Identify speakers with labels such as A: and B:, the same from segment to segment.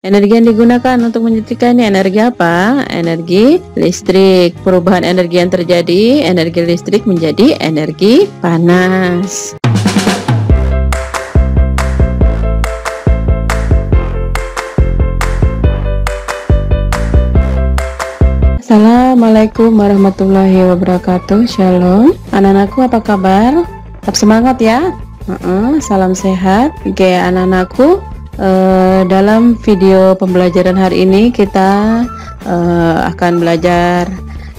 A: Energi yang digunakan untuk menyetrika ini energi apa? Energi listrik. Perubahan energi yang terjadi, energi listrik menjadi energi panas. Assalamualaikum warahmatullahi wabarakatuh. Shalom anak-anakku, apa kabar? Tetap semangat ya. Salam sehat. Oke anak-anakku, dalam video pembelajaran hari ini kita akan belajar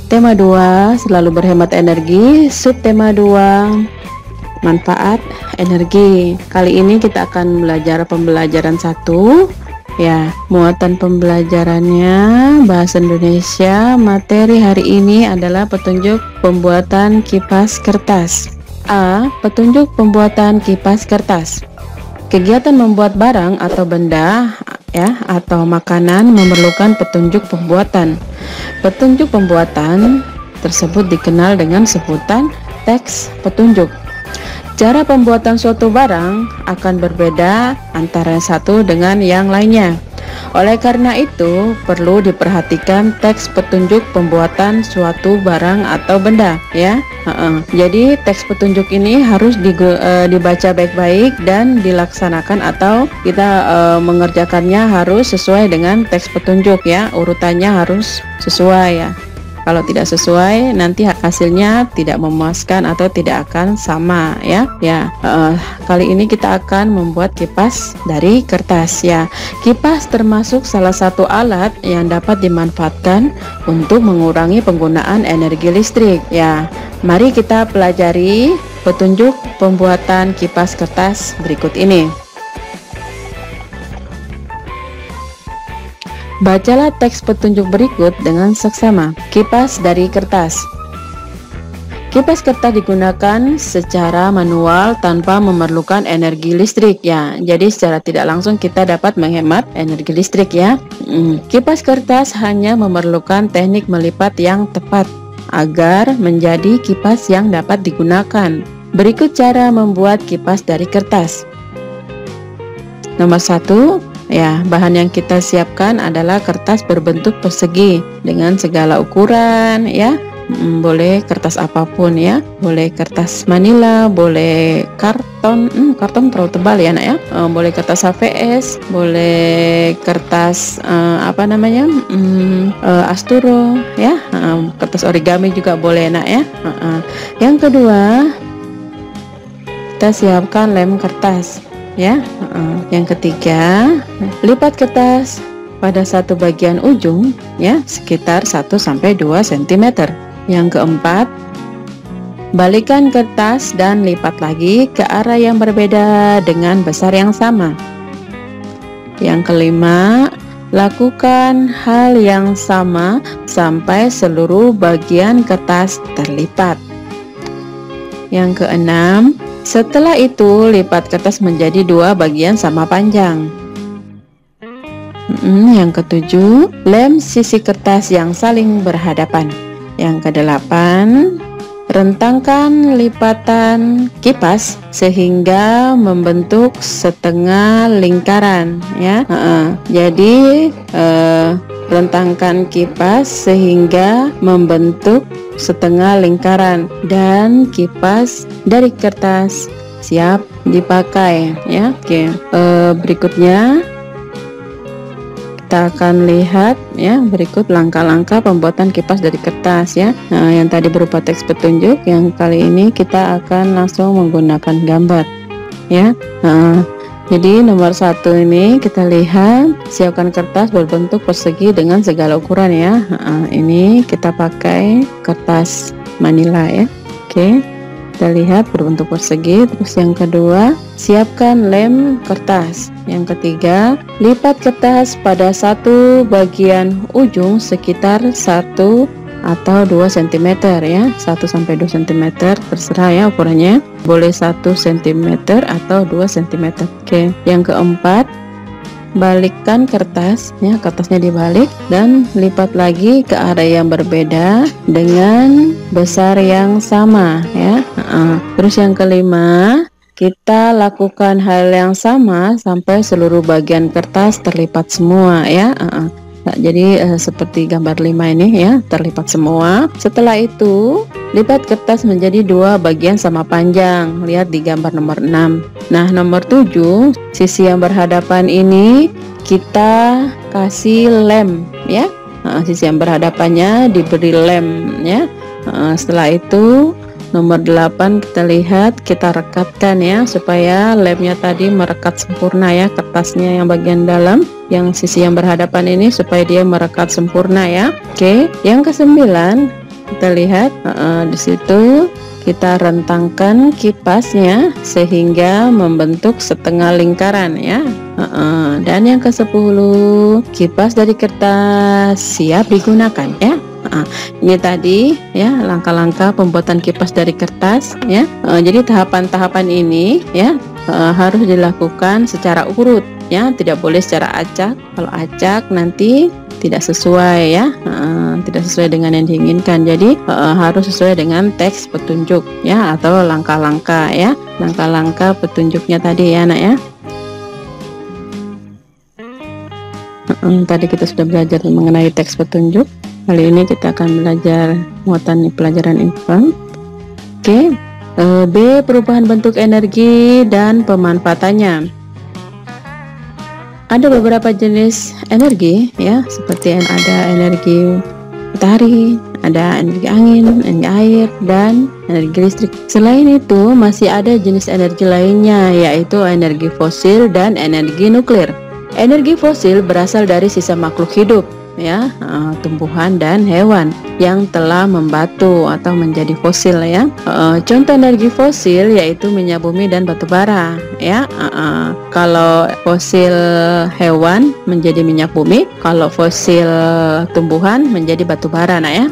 A: tema 2, selalu berhemat energi, subtema 2, manfaat energi. Kali ini kita akan belajar pembelajaran 1 ya. Muatan pembelajarannya bahasa Indonesia. Materi hari ini adalah petunjuk pembuatan kipas kertas. A. Petunjuk pembuatan kipas kertas. Kegiatan membuat barang atau benda ya atau makanan memerlukan petunjuk pembuatan. Petunjuk pembuatan tersebut dikenal dengan sebutan teks petunjuk. Cara pembuatan suatu barang akan berbeda antara satu dengan yang lainnya. Oleh karena itu, perlu diperhatikan teks petunjuk pembuatan suatu barang atau benda ya. Jadi teks petunjuk ini harus dibaca baik-baik dan dilaksanakan atau kita mengerjakannya harus sesuai dengan teks petunjuk ya. Urutannya harus sesuai ya. Kalau tidak sesuai, nanti hasilnya tidak memuaskan atau tidak akan sama ya. Kali ini kita akan membuat kipas dari kertas ya. Kipas termasuk salah satu alat yang dapat dimanfaatkan untuk mengurangi penggunaan energi listrik ya. Mari kita pelajari petunjuk pembuatan kipas kertas berikut ini. Bacalah teks petunjuk berikut dengan seksama. Kipas dari kertas. Kipas kertas digunakan secara manual tanpa memerlukan energi listrik ya. Jadi secara tidak langsung kita dapat menghemat energi listrik ya. Kipas kertas hanya memerlukan teknik melipat yang tepat agar menjadi kipas yang dapat digunakan. Berikut cara membuat kipas dari kertas. Nomor 1 ya, bahan yang kita siapkan adalah kertas berbentuk persegi dengan segala ukuran ya. Boleh kertas apapun ya, boleh kertas manila, boleh karton, terlalu tebal ya nak ya. Boleh kertas HVS, boleh kertas asturo ya, kertas origami juga boleh nak ya. Yang kedua, kita siapkan lem kertas ya. Yang ketiga, lipat kertas pada satu bagian ujung ya, sekitar 1-2 cm. Yang keempat, balikkan kertas dan lipat lagi ke arah yang berbeda dengan besar yang sama. Yang kelima, lakukan hal yang sama sampai seluruh bagian kertas terlipat. Yang keenam, setelah itu lipat kertas menjadi 2 bagian sama panjang. Yang ketujuh, lem sisi kertas yang saling berhadapan. Yang kedelapan, rentangkan lipatan kipas sehingga membentuk setengah lingkaran ya. Jadi rentangkan kipas sehingga membentuk setengah lingkaran dan kipas dari kertas siap dipakai ya. Berikutnya kita akan lihat ya, berikut langkah-langkah pembuatan kipas dari kertas ya. Yang tadi berupa teks petunjuk, yang kali ini kita akan langsung menggunakan gambar ya. Jadi nomor 1 ini kita lihat, siapkan kertas berbentuk persegi dengan segala ukuran ya. Ini kita pakai kertas manila ya. Kita lihat berbentuk persegi. Terus yang kedua, siapkan lem kertas. Yang ketiga, lipat kertas pada satu bagian ujung sekitar 1 atau 2 cm ya, 1-2 cm terserah ya ukurannya, boleh 1 cm atau 2 cm. Yang keempat, balikkan kertas ya, kertasnya dibalik dan lipat lagi ke arah yang berbeda dengan besar yang sama ya. Terus yang kelima, kita lakukan hal yang sama sampai seluruh bagian kertas terlipat semua ya. Nah, jadi seperti gambar 5 ini ya, terlipat semua. Setelah itu lipat kertas menjadi 2 bagian sama panjang. Lihat di gambar nomor 6. Nah, nomor 7, sisi yang berhadapan ini kita kasih lem ya. Sisi yang berhadapannya diberi lem ya. Setelah itu nomor 8 kita lihat, kita rekatkan ya supaya lemnya tadi merekat sempurna ya, kertasnya yang bagian dalam, yang sisi yang berhadapan ini supaya dia merekat sempurna ya. Oke, yang ke-9 kita lihat di situ kita rentangkan kipasnya sehingga membentuk setengah lingkaran ya. Dan yang ke-10, kipas dari kertas siap digunakan ya. Ini tadi ya langkah-langkah pembuatan kipas dari kertas ya. Jadi tahapan-tahapan ini ya harus dilakukan secara urut ya, tidak boleh secara acak. Kalau acak nanti tidak sesuai ya, tidak sesuai dengan yang diinginkan. Jadi harus sesuai dengan teks petunjuk ya, atau langkah-langkah ya, langkah-langkah petunjuknya tadi ya anak ya. Tadi kita sudah belajar mengenai teks petunjuk. Kali ini kita akan belajar muatan pelajaran IPA. Oke, B, perubahan bentuk energi dan pemanfaatannya. Ada beberapa jenis energi ya, seperti ada energi matahari, ada energi angin, energi air, dan energi listrik. Selain itu masih ada jenis energi lainnya, yaitu energi fosil dan energi nuklir. Energi fosil berasal dari sisa makhluk hidup ya, tumbuhan dan hewan yang telah membatu atau menjadi fosil ya. Contoh energi fosil yaitu minyak bumi dan batu bara ya. Kalau fosil hewan menjadi minyak bumi, kalau fosil tumbuhan menjadi batu bara nah ya.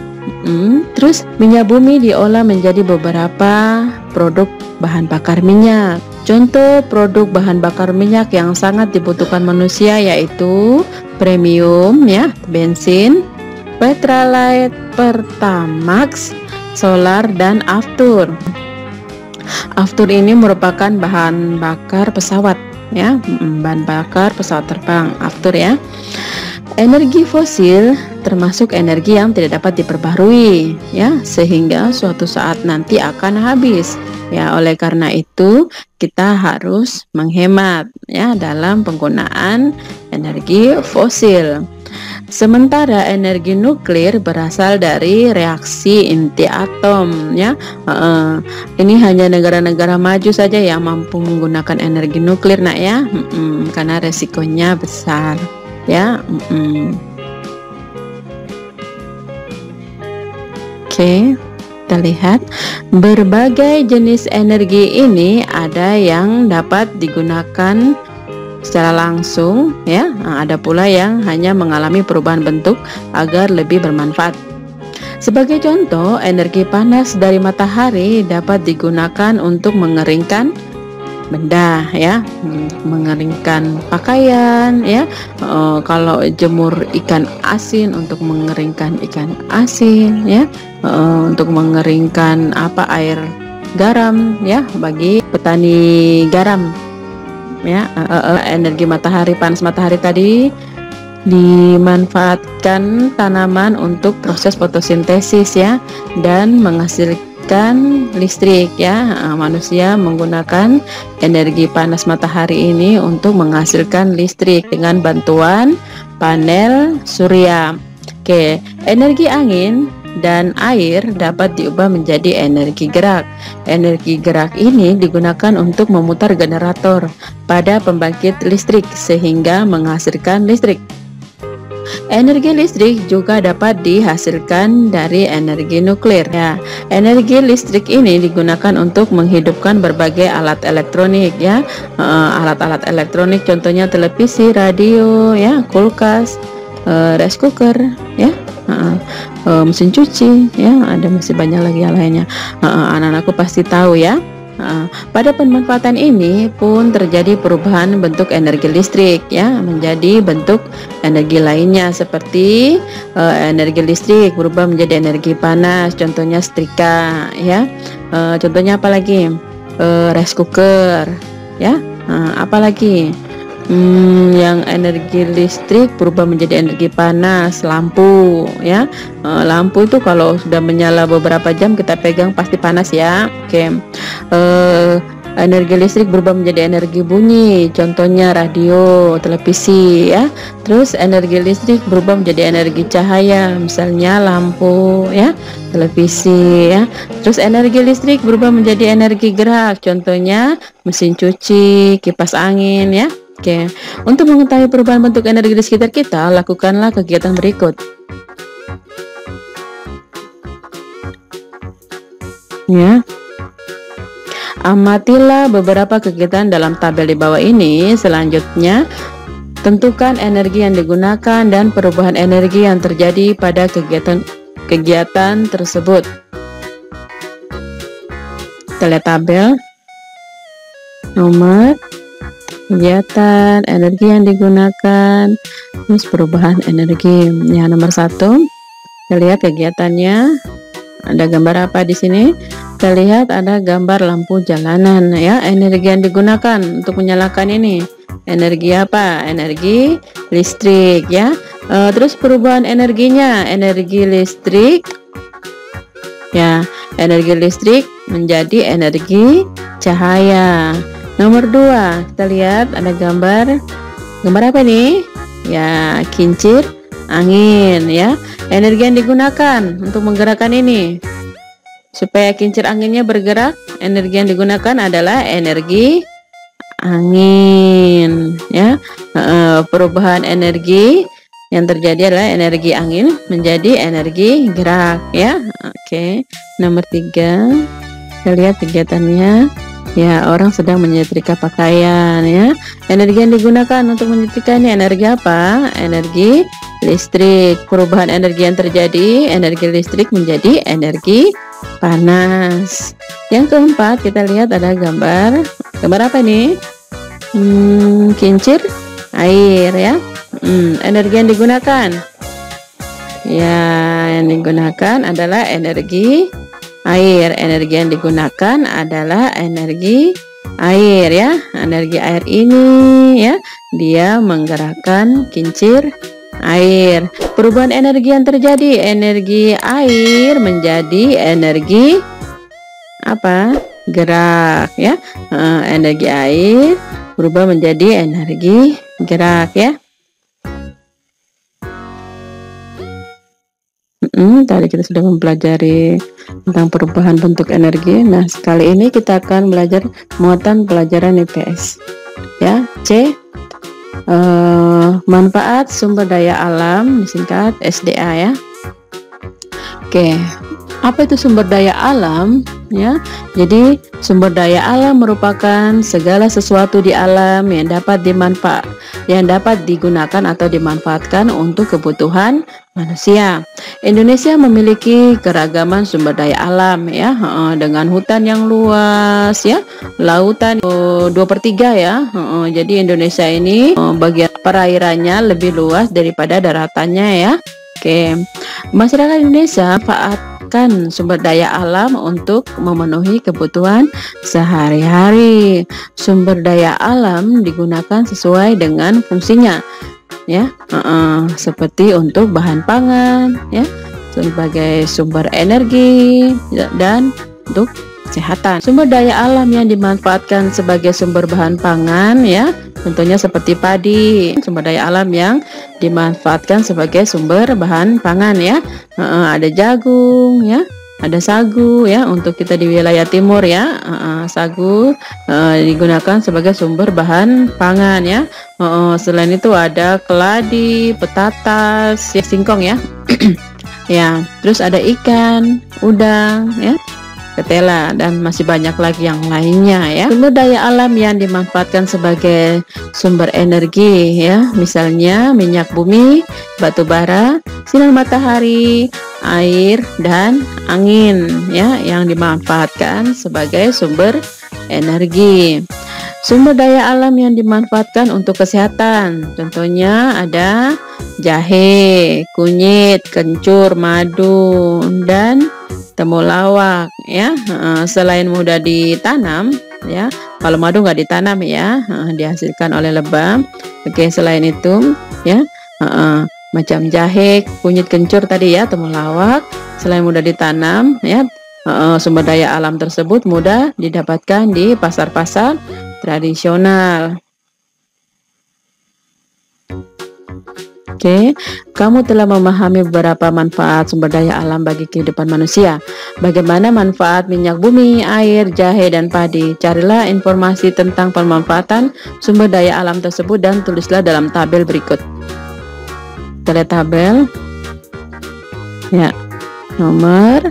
A: Terus minyak bumi diolah menjadi beberapa produk bahan bakar minyak. Contoh produk bahan bakar minyak yang sangat dibutuhkan manusia yaitu premium ya, bensin, Petralite, Pertamax, solar, dan Aftur. Aftur ini merupakan bahan bakar pesawat ya, bahan bakar pesawat terbang Aftur ya. Energi fosil termasuk energi yang tidak dapat diperbarui ya, sehingga suatu saat nanti akan habis ya. Oleh karena itu kita harus menghemat ya dalam penggunaan energi fosil. Sementara energi nuklir berasal dari reaksi inti atom ya. Ini hanya negara-negara maju saja yang mampu menggunakan energi nuklir nak ya, karena resikonya besar ya. Oke, kita lihat berbagai jenis energi ini ada yang dapat digunakan secara langsung ya, ada pula yang hanya mengalami perubahan bentuk agar lebih bermanfaat. Sebagai contoh, energi panas dari matahari dapat digunakan untuk mengeringkan benda ya, mengeringkan pakaian ya. Kalau jemur ikan asin untuk mengeringkan ikan asin ya, untuk mengeringkan air garam ya, bagi petani garam ya. Energi matahari, panas matahari tadi dimanfaatkan tanaman untuk proses fotosintesis ya, dan menghasilkan listrik ya. Manusia menggunakan energi panas matahari ini untuk menghasilkan listrik dengan bantuan panel surya. Oke, energi angin dan air dapat diubah menjadi energi gerak. Energi gerak ini digunakan untuk memutar generator pada pembangkit listrik sehingga menghasilkan listrik. Energi listrik juga dapat dihasilkan dari energi nuklir ya. Energi listrik ini digunakan untuk menghidupkan berbagai alat elektronik ya. Alat-alat elektronik contohnya televisi, radio ya, kulkas, rice cooker ya, mesin cuci ya, ada masih banyak lagi yang lainnya. Anak-anakku pasti tahu ya. Pada pemanfaatan ini pun terjadi perubahan bentuk energi listrik ya menjadi bentuk energi lainnya, seperti energi listrik berubah menjadi energi panas, contohnya setrika ya. Contohnya apa lagi? rice cooker ya. Apalagi yang energi listrik berubah menjadi energi panas, lampu ya. Lampu itu kalau sudah menyala beberapa jam kita pegang pasti panas ya. Oke. Energi listrik berubah menjadi energi bunyi, contohnya radio, televisi ya. Terus energi listrik berubah menjadi energi cahaya, misalnya lampu ya, televisi ya. Terus energi listrik berubah menjadi energi gerak, contohnya mesin cuci, kipas angin ya. Oke, untuk mengetahui perubahan bentuk energi di sekitar kita, lakukanlah kegiatan berikut. Ya. Amatilah beberapa kegiatan dalam tabel di bawah ini. Selanjutnya, tentukan energi yang digunakan dan perubahan energi yang terjadi pada kegiatan tersebut. Kita lihat tabel. Nomor, kegiatan, energi yang digunakan, terus perubahan energi. Ya, nomor 1. Kita lihat kegiatannya. Ada gambar apa di sini? Kita lihat ada gambar lampu jalanan ya. Energi yang digunakan untuk menyalakan ini energi apa? Energi listrik ya. Terus perubahan energinya, energi listrik ya, energi listrik menjadi energi cahaya. Nomor 2, kita lihat ada gambar apa nih? Ya, kincir angin ya. Energi yang digunakan untuk menggerakkan ini supaya kincir anginnya bergerak, energi yang digunakan adalah energi angin ya. Perubahan energi yang terjadi adalah energi angin menjadi energi gerak ya. Oke. Nomor 3, kita lihat kegiatannya ya, orang sedang menyetrika pakaian ya. Energi yang digunakan untuk menyetrika ini energi apa? Energi listrik. Perubahan energi yang terjadi, energi listrik menjadi energi panas. Yang keempat, kita lihat ada gambar apa ini? Kincir air ya. Energi yang digunakan ya, yang digunakan adalah energi air. Energi yang digunakan adalah energi air ya. Energi air ini ya, dia menggerakkan kincir air. Perubahan energi yang terjadi, energi air menjadi energi apa? Gerak ya. Energi air berubah menjadi energi gerak ya. Tadi kita sudah mempelajari tentang perubahan bentuk energi. Nah, kali ini kita akan belajar muatan pelajaran IPS ya. C, manfaat sumber daya alam, disingkat SDA ya. Oke, apa itu sumber daya alam ya? Jadi sumber daya alam merupakan segala sesuatu di alam yang dapat digunakan atau dimanfaatkan untuk kebutuhan manusia. Indonesia memiliki keragaman sumber daya alam ya, dengan hutan yang luas ya, lautan 2/3 ya. Jadi Indonesia ini bagian perairannya lebih luas daripada daratannya ya. Oke, masyarakat Indonesia manfaatkan sumber daya alam untuk memenuhi kebutuhan sehari-hari. Sumber daya alam digunakan sesuai dengan fungsinya ya, seperti untuk bahan pangan ya, sebagai sumber energi dan untuk kesehatan. Sumber daya alam yang dimanfaatkan sebagai sumber bahan pangan ya, tentunya seperti padi. Sumber daya alam yang dimanfaatkan sebagai sumber bahan pangan ya, ada jagung ya, ada sagu ya, untuk kita di wilayah timur ya. Sagu digunakan sebagai sumber bahan pangan ya. Selain itu ada keladi, petatas ya, singkong ya. Ya, terus ada ikan, udang ya, ketela, dan masih banyak lagi yang lainnya ya. Sumber daya alam yang dimanfaatkan sebagai sumber energi ya, misalnya minyak bumi, batu bara, sinar matahari, air, dan angin ya, yang dimanfaatkan sebagai sumber energi. Sumber daya alam yang dimanfaatkan untuk kesehatan, contohnya ada jahe, kunyit, kencur, madu, dan temulawak ya. Selain mudah ditanam, ya. Kalau madu nggak ditanam ya, dihasilkan oleh lebah. Oke, selain itu ya, macam jahe, kunyit kencur tadi ya, temulawak, selain mudah ditanam ya, sumber daya alam tersebut mudah didapatkan di pasar-pasar tradisional. Oke, kamu telah memahami beberapa manfaat sumber daya alam bagi kehidupan manusia. Bagaimana manfaat minyak bumi, air, jahe, dan padi? Carilah informasi tentang pemanfaatan sumber daya alam tersebut dan tulislah dalam tabel berikut. Kita lihat tabel. Ya, nomor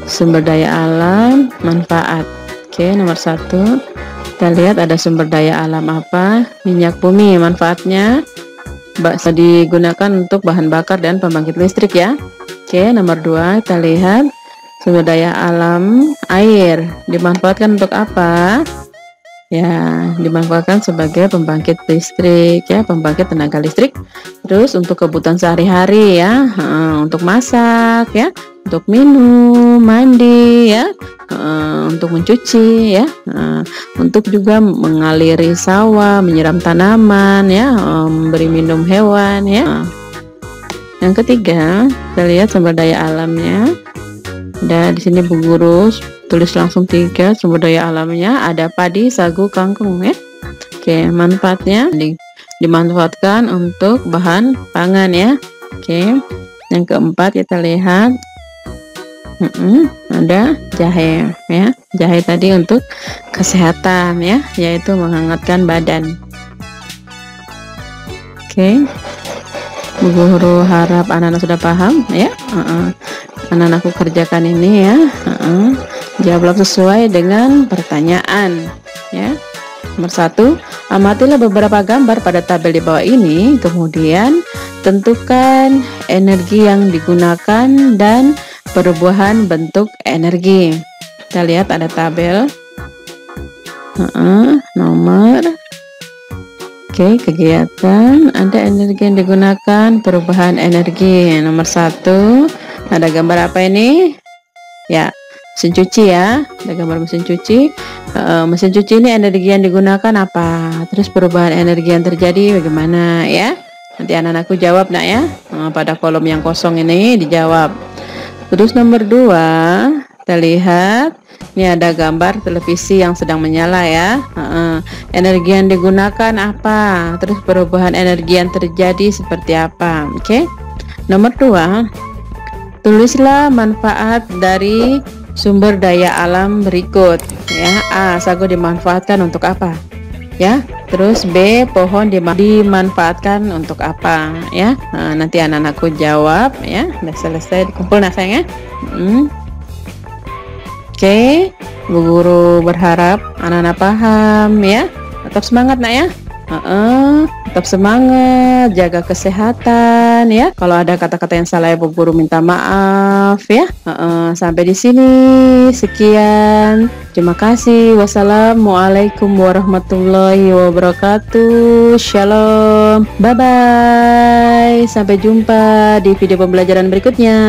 A: sumber daya alam, manfaat. Oke, nomor 1. Kita lihat ada sumber daya alam apa? Minyak bumi, manfaatnya bisa digunakan untuk bahan bakar dan pembangkit listrik ya. Oke, nomor 2 kita lihat sumber daya alam air, dimanfaatkan untuk apa? Ya, dimanfaatkan sebagai pembangkit listrik ya, pembangkit tenaga listrik. Terus untuk kebutuhan sehari-hari ya, untuk masak ya, untuk minum, mandi ya, untuk mencuci ya, untuk juga mengaliri sawah, menyiram tanaman ya, memberi minum hewan ya. Yang ketiga, kita lihat sumber daya alamnya. Ada di sini Bu Guru tulis langsung 3 sumber daya alamnya, ada padi, sagu, kangkung ya. Oke, manfaatnya dimanfaatkan untuk bahan pangan ya. Oke, yang keempat kita lihat ada jahe ya. Jahe tadi untuk kesehatan ya, yaitu menghangatkan badan. Oke, Bu Guru harap anak-anak sudah paham ya. Anak-anakku kerjakan ini ya. Jawablah sesuai dengan pertanyaan ya. Nomor 1, amatilah beberapa gambar pada tabel di bawah ini, kemudian tentukan energi yang digunakan dan perubahan bentuk energi. Kita lihat ada tabel. Nomor. Oke, kegiatan, ada energi yang digunakan, perubahan energi. Nomor 1, ada gambar apa ini? Ya, mesin cuci ya. Ada gambar mesin cuci. Mesin cuci ini energi yang digunakan apa? Terus perubahan energi yang terjadi bagaimana ya? Nanti anak-anakku jawab nak ya. Pada kolom yang kosong ini dijawab. Terus nomor 2, kita lihat ini ada gambar televisi yang sedang menyala ya. Energi yang digunakan apa? Terus perubahan energi yang terjadi seperti apa? Oke. Nomor 2, tulislah manfaat dari sumber daya alam berikut ya. A, sagu dimanfaatkan untuk apa ya. Terus B, pohon dimanfaatkan untuk apa ya. Nanti anak-anakku jawab ya. Udah selesai dikumpul nah sayang ya. Oke, Bu Guru berharap anak-anak paham ya. Tetap semangat nak ya. Tetap semangat, jaga kesehatan ya. Kalau ada kata-kata yang salah ya Bu Guru minta maaf ya. Sampai di sini sekian. Terima kasih. Wassalamualaikum warahmatullahi wabarakatuh. Shalom. Bye bye. Sampai jumpa di video pembelajaran berikutnya.